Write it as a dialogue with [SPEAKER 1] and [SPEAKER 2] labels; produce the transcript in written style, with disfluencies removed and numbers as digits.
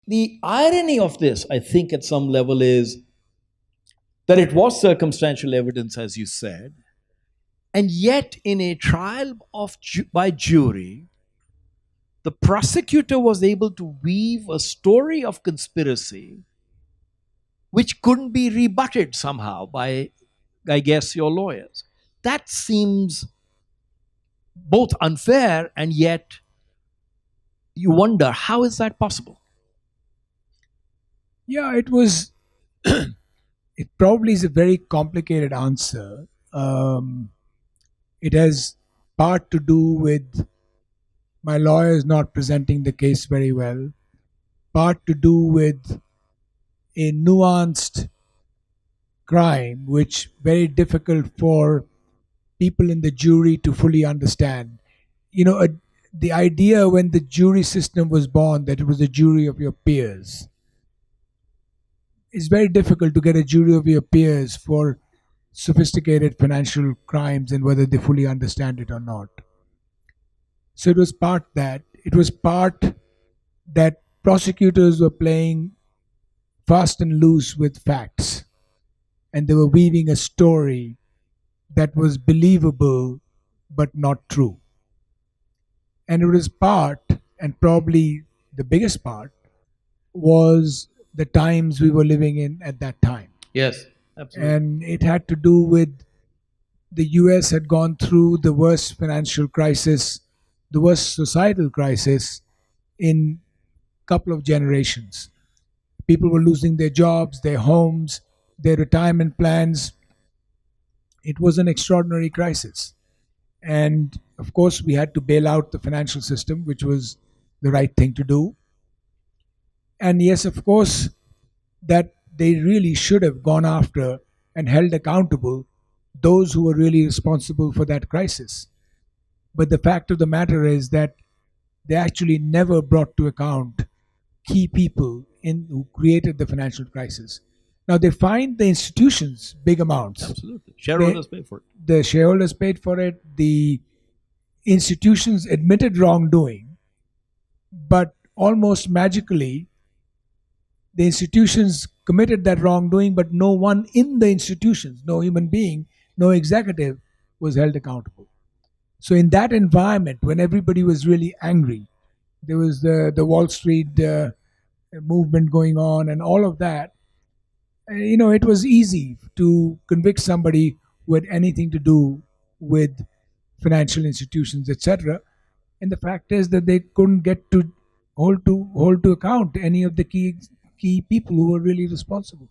[SPEAKER 1] The irony of this, I think, at some level is that it was circumstantial evidence, as you said, and yet in a trial by jury, the prosecutor was able to weave a story of conspiracy which couldn't be rebutted somehow by, I guess, your lawyers. That seems both unfair and yet you wonder, how is that possible?
[SPEAKER 2] Yeah, it was. It probably is a very complicated answer. It has part to do with my lawyers not presenting the case very well, part to do with a nuanced crime, which very difficult for people in the jury to fully understand. You know, the idea when the jury system was born that it was a jury of your peers. It's very difficult to get a jury of your peers for sophisticated financial crimes and whether they fully understand it or not. So it was part that. It was part that prosecutors were playing fast and loose with facts and they were weaving a story that was believable but not true. And it was part, and probably the biggest part, was the times we were living in at that time.
[SPEAKER 1] Yes, absolutely.
[SPEAKER 2] And it had to do with the US had gone through the worst financial crisis, the worst societal crisis in a couple of generations. People were losing their jobs, their homes, their retirement plans. It was an extraordinary crisis. And of course, we had to bail out the financial system, which was the right thing to do. And yes, of course, that they really should have gone after and held accountable those who were really responsible for that crisis. But the fact of the matter is that they actually never brought to account key people who created the financial crisis. Now they fined the institutions big amounts.
[SPEAKER 1] Absolutely. Shareholders pay for it.
[SPEAKER 2] The shareholders paid for it. The institutions admitted wrongdoing, but almost magically, the institutions committed that wrongdoing, but no one in the institutions, no human being, no executive was held accountable. So, in that environment, when everybody was really angry, there was the Wall Street movement going on and all of that. It was easy to convict somebody who had anything to do with financial institutions, etc. And the fact is that they couldn't get to hold to account any of the key people who were really responsible.